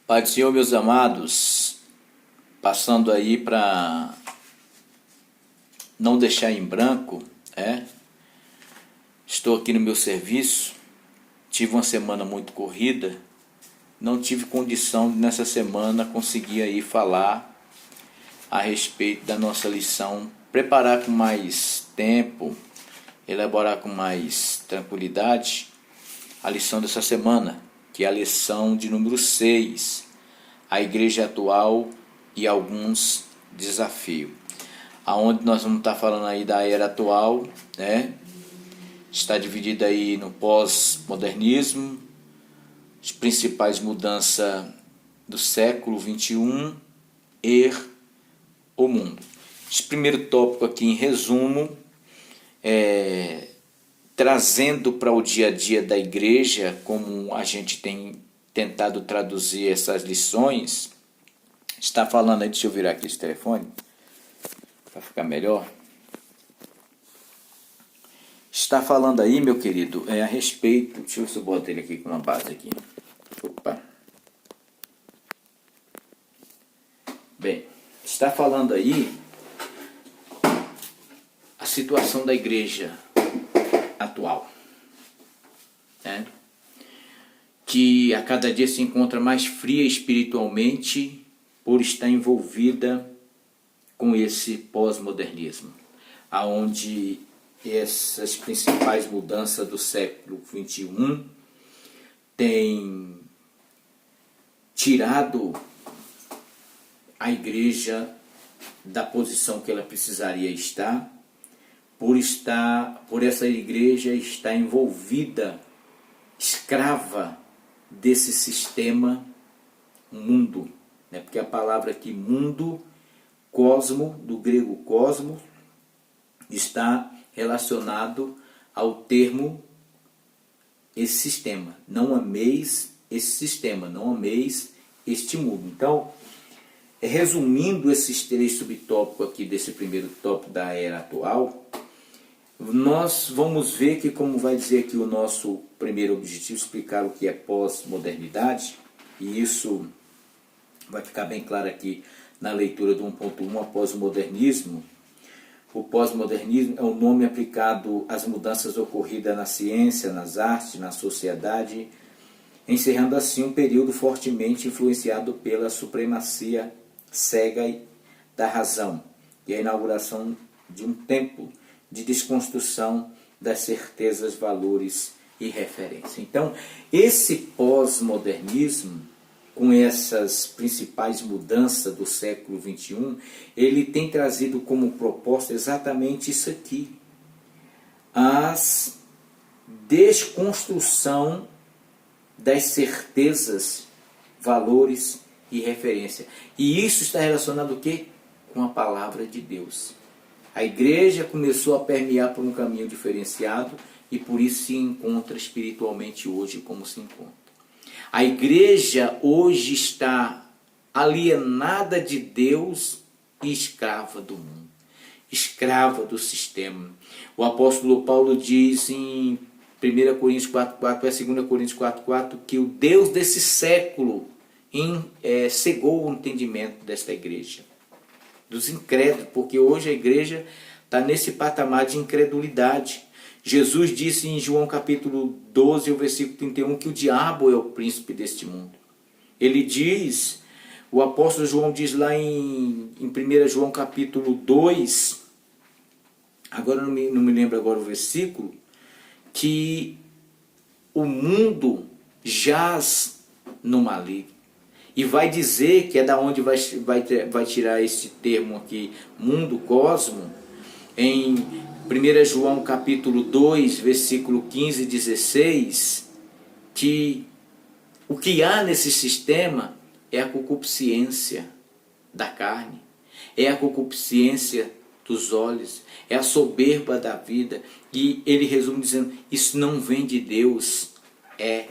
Pai do Senhor, meus amados, passando aí para não deixar em branco, estou aqui no meu serviço, tive uma semana muito corrida, não tive condição de nessa semana conseguir aí falar a respeito da nossa lição, preparar com mais tempo, elaborar com mais tranquilidade a lição dessa semana, que é a lição de número 6, a igreja atual e alguns desafios. Aonde nós vamos estar falando aí da era atual, está dividida aí no pós-modernismo, as principais mudanças do século XXI e o mundo. Esse primeiro tópico aqui em resumo trazendo para o dia a dia da igreja, como a gente tem tentado traduzir essas lições, está falando aí, deixa eu virar aqui esse telefone, para ficar melhor. Está falando aí, meu querido, a respeito, deixa eu ver se eu boto ele aqui com uma base aqui. Opa. Bem, está falando aí a situação da igreja atual, que a cada dia se encontra mais fria espiritualmente por estar envolvida com esse pós-modernismo, aonde essas principais mudanças do século XXI têm tirado a igreja da posição que ela precisaria estar, por essa igreja estar envolvida, escrava desse sistema mundo, porque a palavra aqui mundo, cosmo, do grego cosmo, está relacionado ao termo esse sistema. Não ameis esse sistema, não ameis este mundo. Então, resumindo esses 3 subtópicos aqui desse primeiro tópico da era atual, nós vamos ver que, como vai dizer aqui o nosso primeiro objetivo, explicar o que é pós-modernidade, e isso vai ficar bem claro aqui na leitura do 1.1, a pós-modernismo. O pós-modernismo é o nome aplicado às mudanças ocorridas na ciência, nas artes, na sociedade, encerrando assim um período fortemente influenciado pela supremacia cega da razão e a inauguração de um tempo de desconstrução das certezas, valores e referência. Então, esse pós-modernismo, com essas principais mudanças do século XXI, ele tem trazido como proposta exatamente isso aqui: a desconstrução das certezas, valores e referência. E isso está relacionado o quê? Com a palavra de Deus. A igreja começou a permear por um caminho diferenciado e por isso se encontra espiritualmente hoje como se encontra. A igreja hoje está alienada de Deus e escrava do mundo, escrava do sistema. O apóstolo Paulo diz em 1 Coríntios 4,4 e 2 Coríntios 4,4 que o Deus desse século cegou o entendimento desta igreja, dos incrédulos, porque hoje a igreja está nesse patamar de incredulidade. Jesus disse em João capítulo 12, o versículo 31, que o diabo é o príncipe deste mundo. Ele diz, o apóstolo João diz lá em 1 João capítulo 2, agora não me lembro agora o versículo, que o mundo jaz no maligno. E vai dizer que é da onde vai tirar esse termo aqui, mundo, cosmo, em 1 João capítulo 2, versículo 15 e 16, que o que há nesse sistema é a concupiscência da carne, é a concupiscência dos olhos, é a soberba da vida. E ele resume dizendo, isso não vem de Deus, é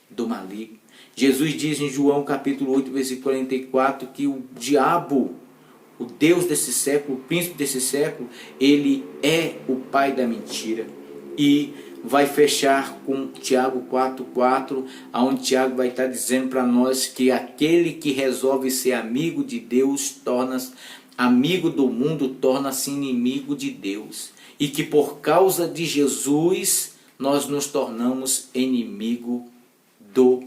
do maligno. Jesus diz em João capítulo 8, versículo 44, que o diabo, o Deus desse século, o príncipe desse século, ele é o pai da mentira. E vai fechar com Tiago 4,4, onde Tiago vai estar dizendo para nós que aquele que resolve ser amigo de Deus torna-se amigo do mundo, torna-se inimigo de Deus. E que por causa de Jesus nós nos tornamos inimigo do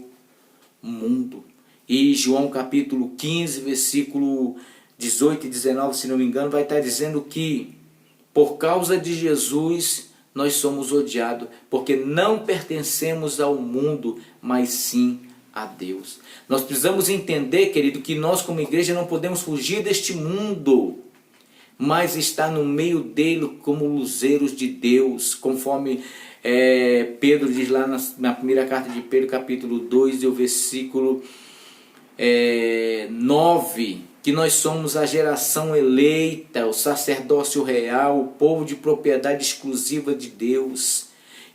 mundo. E João capítulo 15, versículo 18 e 19, se não me engano, vai estar dizendo que por causa de Jesus nós somos odiados, porque não pertencemos ao mundo, mas sim a Deus. Nós precisamos entender, querido, que nós como igreja não podemos fugir deste mundo, mas estar no meio dele como luzeiros de Deus, conforme Pedro diz lá na primeira carta de Pedro, capítulo 2, e o versículo 9, que nós somos a geração eleita, o sacerdócio real, o povo de propriedade exclusiva de Deus,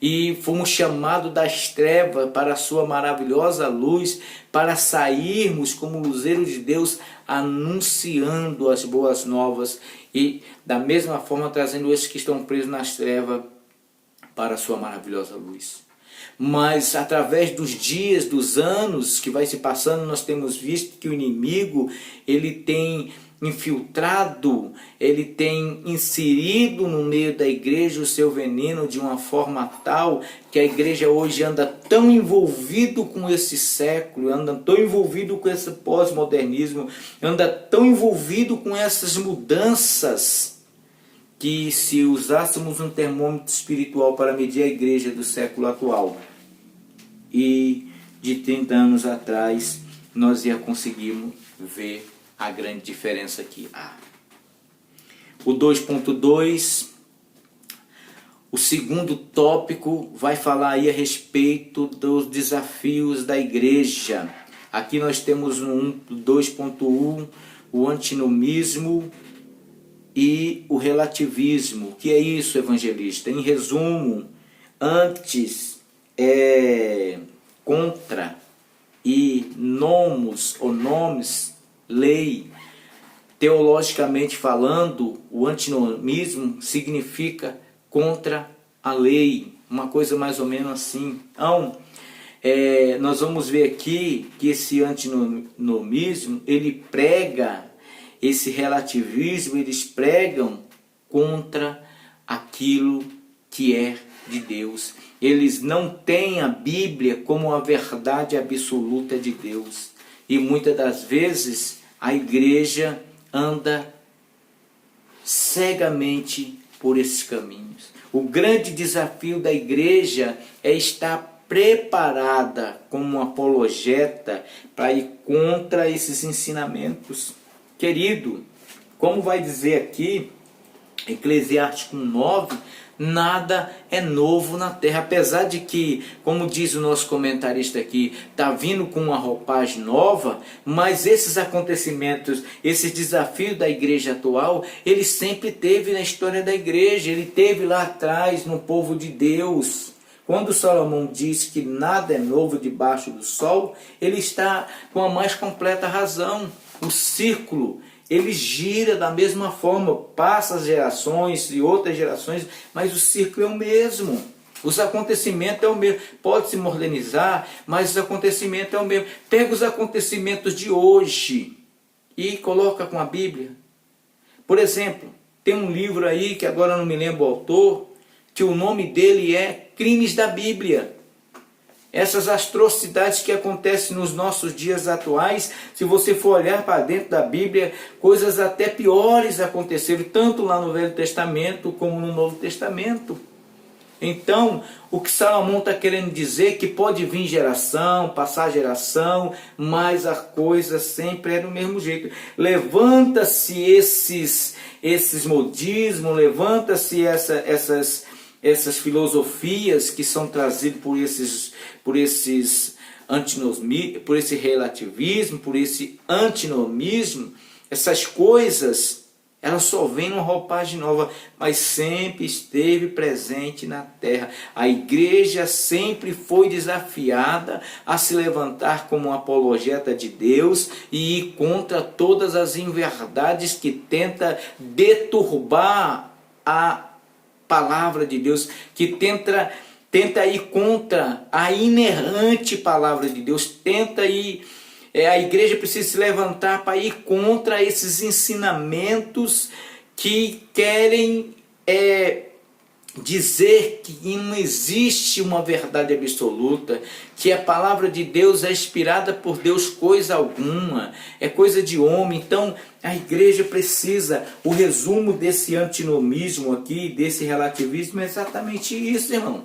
e fomos chamados das trevas para a sua maravilhosa luz, para sairmos como luzeiro de Deus, anunciando as boas novas, e da mesma forma trazendo esses que estão presos nas trevas para a sua maravilhosa luz. Mas através dos dias, dos anos que vai se passando, nós temos visto que o inimigo, ele tem infiltrado, ele tem inserido no meio da igreja o seu veneno de uma forma tal que a igreja hoje anda tão envolvido com esse século, anda tão envolvido com esse pós-modernismo, anda tão envolvido com essas mudanças, que se usássemos um termômetro espiritual para medir a igreja do século atual e de 30 anos atrás, nós ia conseguirmos ver a grande diferença que há. O 2.2, o segundo tópico, vai falar aí a respeito dos desafios da igreja. Aqui nós temos no 2.1 o antinomismo e o relativismo. O que é isso, evangelista? Em resumo, antes contra e nomos ou nomes, lei. Teologicamente falando, o antinomismo significa contra a lei, uma coisa mais ou menos assim. Então, nós vamos ver aqui que esse antinomismo, ele prega esse relativismo, eles pregam contra aquilo que é de Deus. Eles não têm a Bíblia como a verdade absoluta de Deus. E muitas das vezes a igreja anda cegamente por esses caminhos. O grande desafio da igreja é estar preparada como uma apologeta para ir contra esses ensinamentos. Querido, como vai dizer aqui, Eclesiastes 9, nada é novo na terra, apesar de que, como diz o nosso comentarista aqui, está vindo com uma roupagem nova, mas esses acontecimentos, esses desafios da igreja atual, ele sempre teve na história da igreja, ele teve lá atrás no povo de Deus. Quando Salomão diz que nada é novo debaixo do sol, ele está com a mais completa razão. O círculo, ele gira da mesma forma, passa as gerações e outras gerações, mas o círculo é o mesmo. Os acontecimentos é o mesmo. Pode se modernizar, mas os acontecimentos é o mesmo. Pega os acontecimentos de hoje e coloca com a Bíblia. Por exemplo, tem um livro aí, que agora não me lembro o autor, que o nome dele é Crimes da Bíblia. Essas atrocidades que acontecem nos nossos dias atuais, se você for olhar para dentro da Bíblia, coisas até piores aconteceram, tanto lá no Velho Testamento como no Novo Testamento. Então, o que Salomão está querendo dizer é que pode vir geração, passar geração, mas a coisa sempre é do mesmo jeito. Levanta-se esses modismos, levanta-se essas filosofias que são trazidas por esse relativismo, por esse antinomismo. Essas coisas, elas só vêm numa roupagem nova, mas sempre esteve presente na terra. A igreja sempre foi desafiada a se levantar como uma apologeta de Deus e ir contra todas as inverdades que tenta deturbar a palavra de Deus, que tenta tenta ir contra a inerrante palavra de Deus, tenta ir, a igreja precisa se levantar para ir contra esses ensinamentos que querem dizer que não existe uma verdade absoluta, que a palavra de Deus é inspirada por Deus coisa alguma, é coisa de homem. Então a igreja precisa, o resumo desse antinomismo aqui, desse relativismo é exatamente isso, irmão.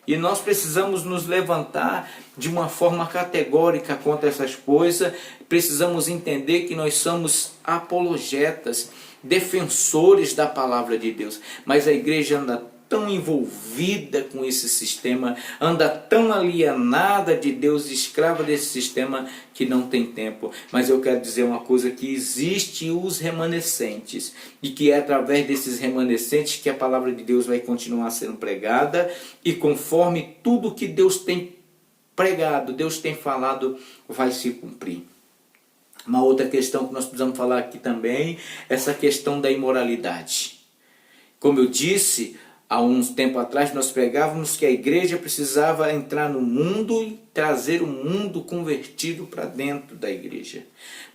E nós precisamos nos levantar de uma forma categórica contra essas coisas, precisamos entender que nós somos apologetas, defensores da palavra de Deus, mas a igreja anda tão envolvida com esse sistema, anda tão alienada de Deus, escrava desse sistema, que não tem tempo. Mas eu quero dizer uma coisa, que existe os remanescentes, e que é através desses remanescentes que a palavra de Deus vai continuar sendo pregada, e conforme tudo que Deus tem pregado, Deus tem falado, vai se cumprir. Uma outra questão que nós precisamos falar aqui também, essa questão da imoralidade. Como eu disse, há uns tempo atrás nós pregávamos que a igreja precisava entrar no mundo e trazer o mundo convertido para dentro da igreja.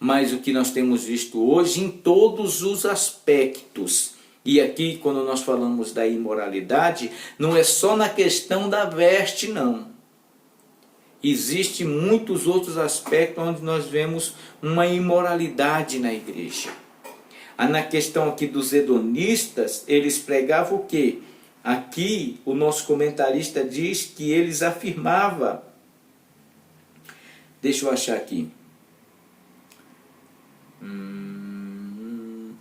Mas o que nós temos visto hoje em todos os aspectos, e aqui quando nós falamos da imoralidade, não é só na questão da veste, não. Existem muitos outros aspectos onde nós vemos uma imoralidade na igreja. Na questão aqui dos hedonistas, eles pregavam o quê? Aqui o nosso comentarista diz que eles afirmavam, deixa eu achar aqui,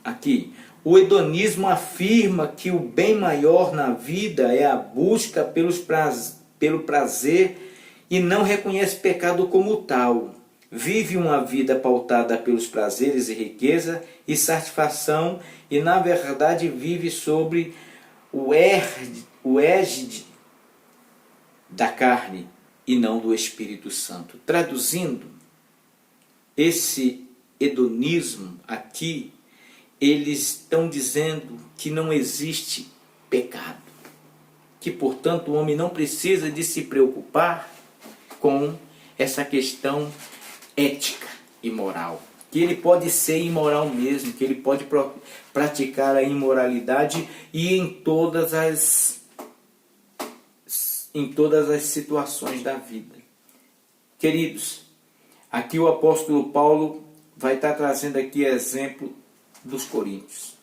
aqui, o hedonismo afirma que o bem maior na vida é a busca pelo prazer e não reconhece pecado como tal. Vive uma vida pautada pelos prazeres e riqueza e satisfação, e na verdade vive sobre o égide da carne e não do Espírito Santo. Traduzindo, esse hedonismo aqui, eles estão dizendo que não existe pecado, que portanto o homem não precisa de se preocupar com essa questão ética e moral, que ele pode ser imoral mesmo, que ele pode praticar a imoralidade e em todas as situações da vida. Queridos, aqui o apóstolo Paulo vai estar trazendo aqui exemplo dos coríntios.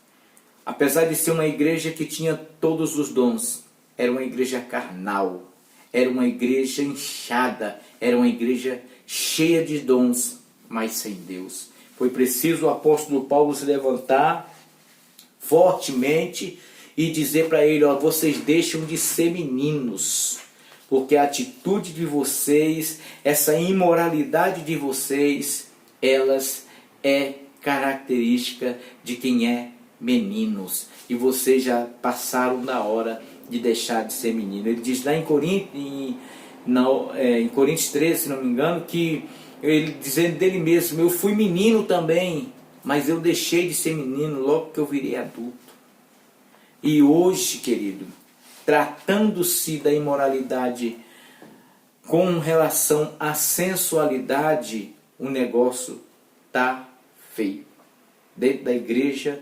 Apesar de ser uma igreja que tinha todos os dons, era uma igreja carnal, era uma igreja inchada, era uma igreja cheia de dons, mas sem Deus. Foi preciso o apóstolo Paulo se levantar fortemente e dizer para ele, vocês deixam de ser meninos, porque a atitude de vocês, essa imoralidade de vocês, elas é característica de quem é meninos, e vocês já passaram da hora de deixar de ser menino. Ele diz lá em Coríntios 13, se não me engano, que ele dizendo dele mesmo, eu fui menino também, mas eu deixei de ser menino logo que eu virei adulto. E hoje, querido, tratando-se da imoralidade com relação à sensualidade, o negócio está feio. Dentro da igreja,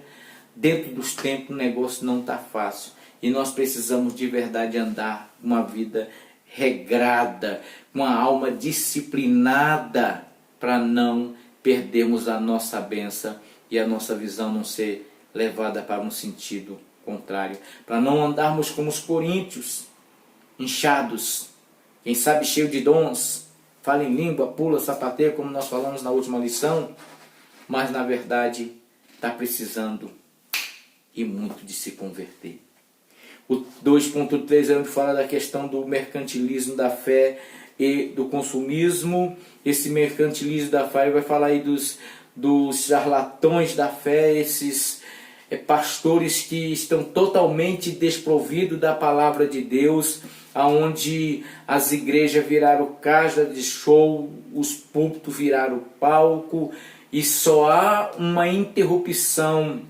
dentro dos templos, o negócio não está fácil. E nós precisamos de verdade andar uma vida regrada, com a alma disciplinada, para não perdermos a nossa bênção e a nossa visão não ser levada para um sentido contrário. Para não andarmos como os coríntios, inchados, quem sabe cheio de dons, fala em língua, pula, sapateia, como nós falamos na última lição, mas na verdade está precisando e muito de se converter. O 2.3 é onde fala da questão do mercantilismo da fé e do consumismo. Esse mercantilismo da fé vai falar aí dos charlatões da fé, esses pastores que estão totalmente desprovidos da palavra de Deus, aonde as igrejas viraram casa de show, os púlpitos viraram palco, e só há uma interrupção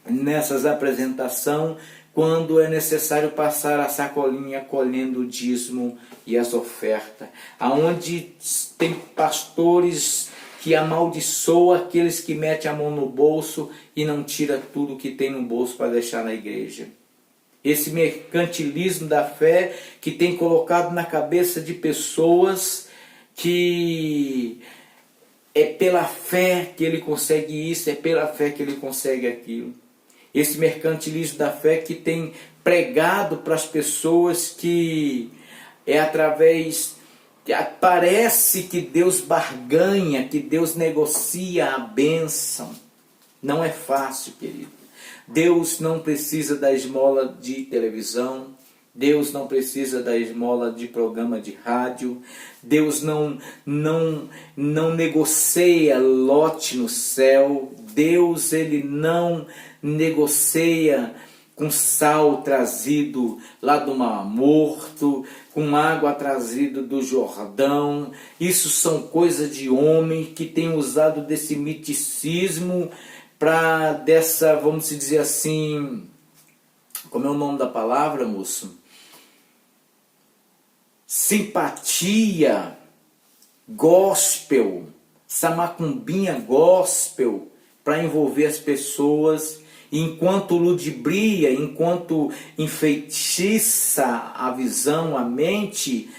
nessas apresentações quando é necessário passar a sacolinha colhendo o dízimo e as ofertas, aonde tem pastores que amaldiçoam aqueles que metem a mão no bolso e não tira tudo que tem no bolso para deixar na igreja. Esse mercantilismo da fé que tem colocado na cabeça de pessoas que é pela fé que ele consegue isso, é pela fé que ele consegue aquilo. Esse mercantilismo da fé que tem pregado para as pessoas que é através, parece que Deus barganha, que Deus negocia a bênção. Não é fácil, querido. Deus não precisa da esmola de televisão, Deus não precisa da esmola de programa de rádio, Deus não negocia lote no céu, Deus ele não negocia com sal trazido lá do Mar Morto, com água trazida do Jordão. Isso são coisas de homem que tem usado desse miticismo para dessa, vamos dizer assim, como é o nome da palavra, moço? Simpatia, gospel, essa macumbinha gospel, para envolver as pessoas, enquanto ludibria, enquanto enfeitiça a visão, a mente,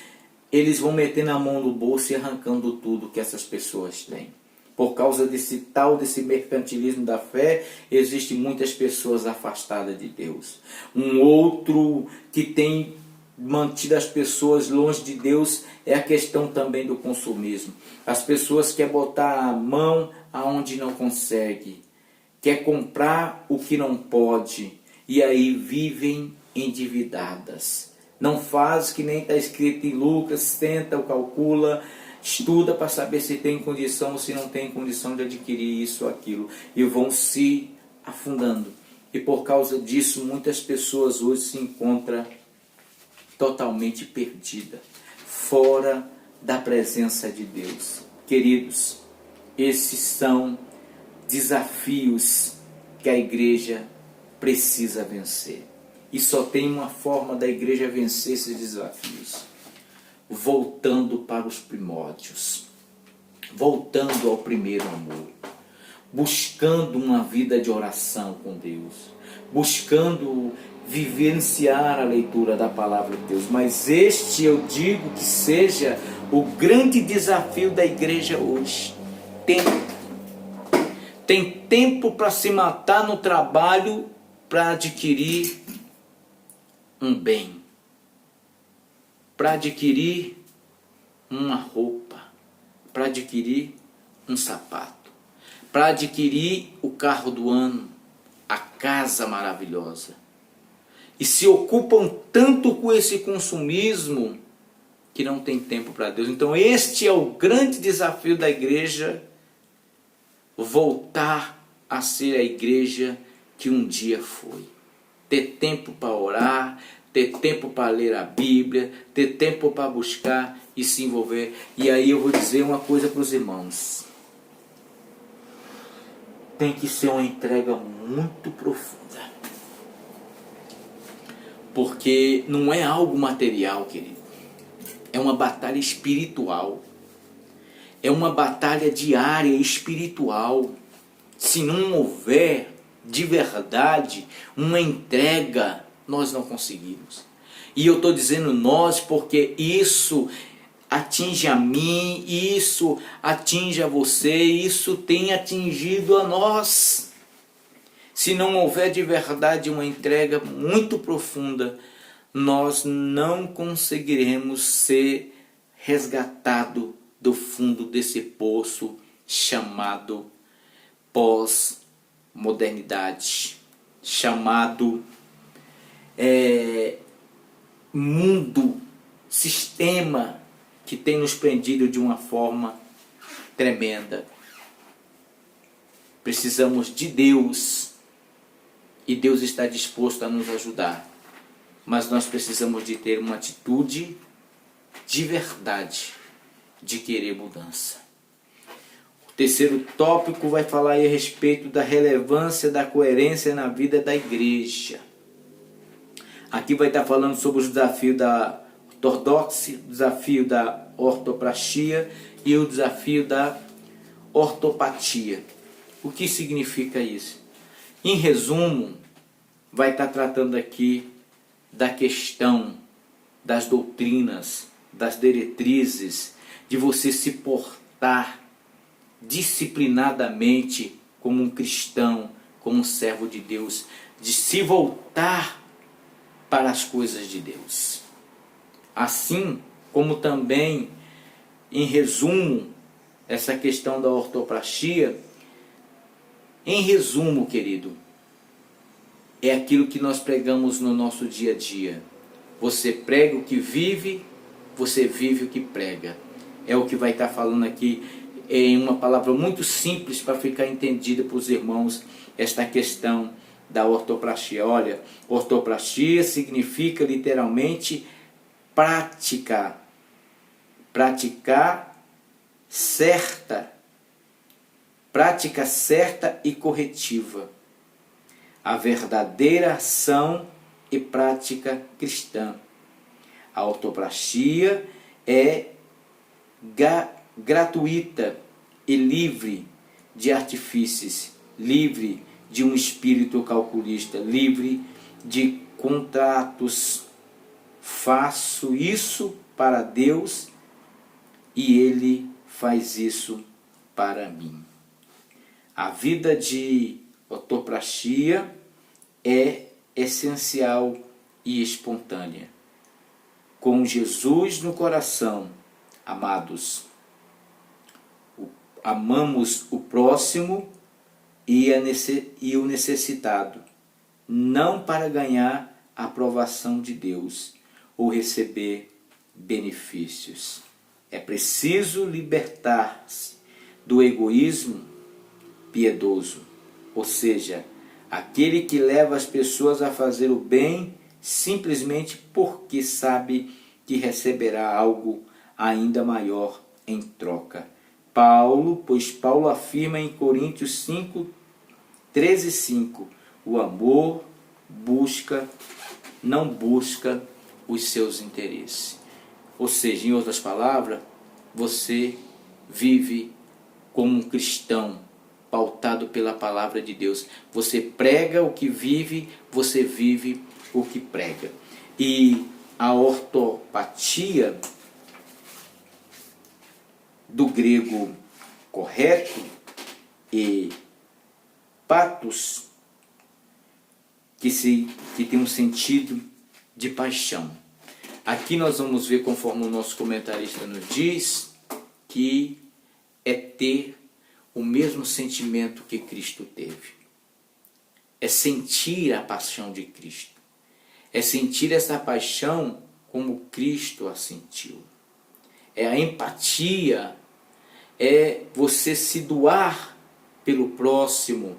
eles vão metendo a mão no bolso e arrancando tudo que essas pessoas têm. Por causa desse mercantilismo da fé, existem muitas pessoas afastadas de Deus. Um outro que tem mantido as pessoas longe de Deus é a questão também do consumismo. As pessoas querem botar a mão aonde não consegue, quer comprar o que não pode, e aí vivem endividadas. Não faz que nem está escrito em Lucas, tenta, calcula, estuda para saber se tem condição ou se não tem condição de adquirir isso ou aquilo, e vão se afundando. E por causa disso, muitas pessoas hoje se encontram totalmente perdidas, fora da presença de Deus. Queridos, esses são desafios que a igreja precisa vencer. E só tem uma forma da igreja vencer esses desafios: voltando para os primórdios, voltando ao primeiro amor, buscando uma vida de oração com Deus, buscando vivenciar a leitura da palavra de Deus. Mas este, eu digo que seja o grande desafio da igreja hoje. Tem tempo para se matar no trabalho para adquirir um bem, para adquirir uma roupa, para adquirir um sapato, para adquirir o carro do ano, a casa maravilhosa. E se ocupam tanto com esse consumismo que não tem tempo para Deus. Então este é o grande desafio da igreja, voltar a ser a igreja que um dia foi. Ter tempo para orar, ter tempo para ler a Bíblia, ter tempo para buscar e se envolver. E aí eu vou dizer uma coisa para os irmãos: tem que ser uma entrega muito profunda, porque não é algo material, querido, é uma batalha espiritual, é uma batalha diária espiritual. Se não houver de verdade uma entrega, nós não conseguimos. E eu estou dizendo nós porque isso atinge a mim, isso atinge a você, isso tem atingido a nós. Se não houver de verdade uma entrega muito profunda, nós não conseguiremos ser resgatados do fundo desse poço chamado pós-modernidade, chamado mundo, sistema que tem nos prendido de uma forma tremenda. Precisamos de Deus e Deus está disposto a nos ajudar, mas nós precisamos de ter uma atitude de verdade, de querer mudança. O terceiro tópico vai falar aí a respeito da relevância da coerência na vida da igreja. Aqui vai estar falando sobre o desafio da ortodoxia, o desafio da ortopraxia e o desafio da ortopatia. O que significa isso? Em resumo, vai estar tratando aqui da questão das doutrinas, das diretrizes, de você se portar disciplinadamente como um cristão, como um servo de Deus, de se voltar para as coisas de Deus. Assim como também, em resumo, essa questão da ortopraxia, em resumo, querido, é aquilo que nós pregamos no nosso dia a dia. Você prega o que vive, você vive o que prega. É o que vai estar falando aqui em uma palavra muito simples para ficar entendida para os irmãos esta questão da ortopraxia. Olha, ortopraxia significa literalmente praticar prática certa e corretiva, a verdadeira ação e prática cristã. A ortopraxia é gratuita e livre de artifícios, livre de um espírito calculista, livre de contratos. Faço isso para Deus e Ele faz isso para mim. A vida de ortopraxia é essencial e espontânea. Com Jesus no coração, amados, amamos o próximo e o necessitado, não para ganhar a aprovação de Deus ou receber benefícios. É preciso libertar-se do egoísmo piedoso, ou seja, aquele que leva as pessoas a fazer o bem simplesmente porque sabe que receberá algo ainda maior em troca. Pois Paulo afirma em Coríntios 5, 13, 5, o amor não busca os seus interesses. Ou seja, em outras palavras, você vive como um cristão pautado pela palavra de Deus. Você prega o que vive, você vive o que prega. E a ortopatia, do grego correto, e patos, que tem um sentido de paixão. Aqui nós vamos ver, conforme o nosso comentarista nos diz, que é ter o mesmo sentimento que Cristo teve. É sentir a paixão de Cristo. É sentir essa paixão como Cristo a sentiu. É a empatia, é você se doar pelo próximo,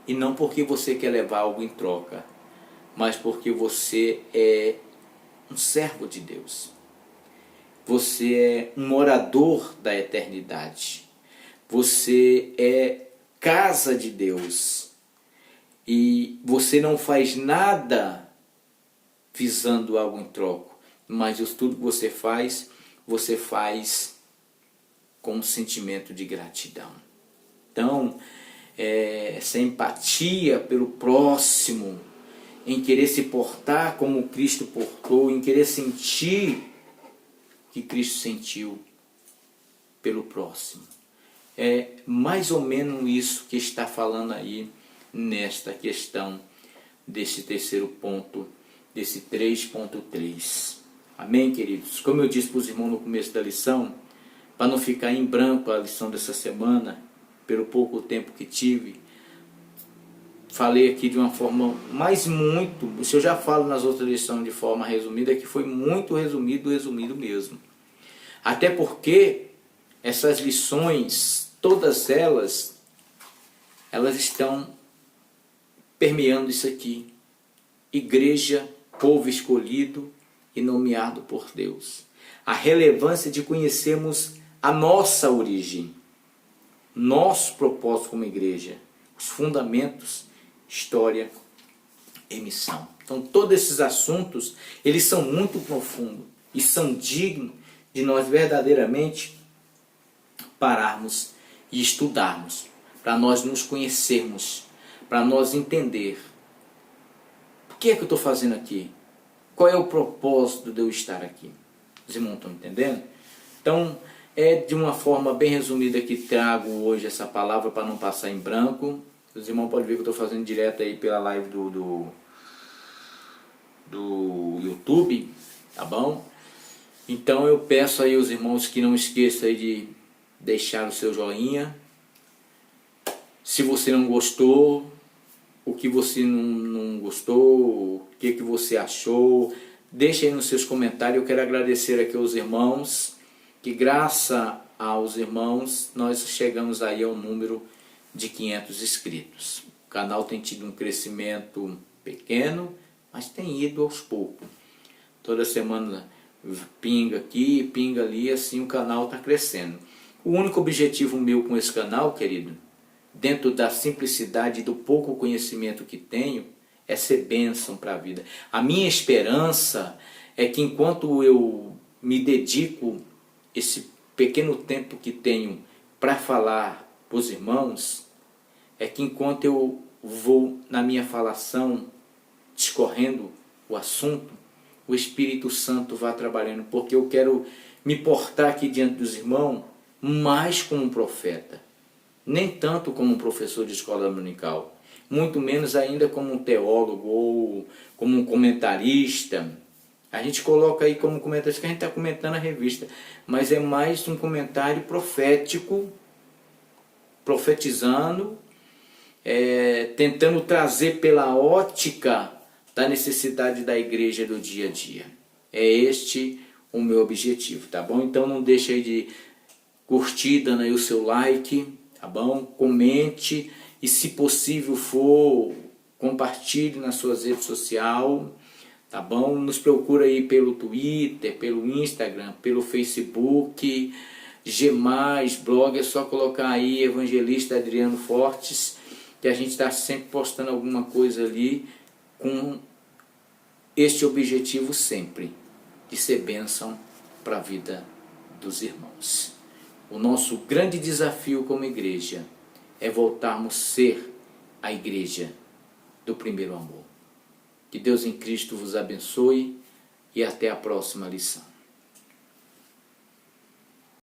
e não porque você quer levar algo em troca, mas porque você é um servo de Deus. Você é um morador da eternidade. Você é casa de Deus. E você não faz nada visando algo em troca, mas tudo que você faz com um sentimento de gratidão. Então, essa empatia pelo próximo, em querer se portar como Cristo portou, em querer sentir o que Cristo sentiu pelo próximo. É mais ou menos isso que está falando aí nesta questão desse terceiro ponto, desse 3.3. Amém, queridos? Como eu disse para os irmãos no começo da lição, para não ficar em branco a lição dessa semana, pelo pouco tempo que tive, falei aqui de uma forma isso eu já falo nas outras lições de forma resumida, que foi muito resumido mesmo. Até porque essas lições, todas elas estão permeando isso aqui. Igreja, povo escolhido e nomeado por Deus. A relevância de conhecermos a nossa origem, nosso propósito como igreja, os fundamentos, história emissão. Então todos esses assuntos, eles são muito profundos e são dignos de nós verdadeiramente pararmos e estudarmos, para nós nos conhecermos, para nós entender o que é que eu estou fazendo aqui, qual é o propósito de eu estar aqui. Os irmãos estão entendendo? Então, é de uma forma bem resumida que trago hoje essa palavra para não passar em branco. Os irmãos podem ver que eu estou fazendo direto aí pela live do YouTube, tá bom? Então eu peço aí aos irmãos que não esqueçam aí de deixar o seu joinha. Se você não gostou, o que você não gostou, o que você achou, deixe aí nos seus comentários. Eu quero agradecer aqui aos irmãos, que graças aos irmãos nós chegamos aí ao número de 500 inscritos. O canal tem tido um crescimento pequeno, mas tem ido aos poucos. Toda semana pinga aqui, pinga ali, assim o canal está crescendo. O único objetivo meu com esse canal, querido, dentro da simplicidade e do pouco conhecimento que tenho, é ser bênção para a vida. A minha esperança é que enquanto eu me dedico esse pequeno tempo que tenho para falar para os irmãos, é que enquanto eu vou na minha falação discorrendo o assunto, o Espírito Santo vai trabalhando, porque eu quero me portar aqui diante dos irmãos mais como um profeta, nem tanto como um professor de escola dominical, muito menos ainda como um teólogo ou como um comentarista. A gente coloca aí como comentarista que a gente está comentando a revista, mas é mais um comentário profético, profetizando, tentando trazer pela ótica da necessidade da igreja do dia a dia. É este o meu objetivo, tá bom? Então não deixe aí de curtir, dando aí o seu like, tá bom? Comente e, se possível for, compartilhe nas suas redes sociais, tá bom? Nos procura aí pelo Twitter, pelo Instagram, pelo Facebook, G+, blog, é só colocar aí Evangelista Adriano Fortes, que a gente está sempre postando alguma coisa ali com este objetivo sempre, de ser bênção para a vida dos irmãos. O nosso grande desafio como igreja é voltarmos a ser a igreja do primeiro amor. Que Deus em Cristo vos abençoe e até a próxima lição.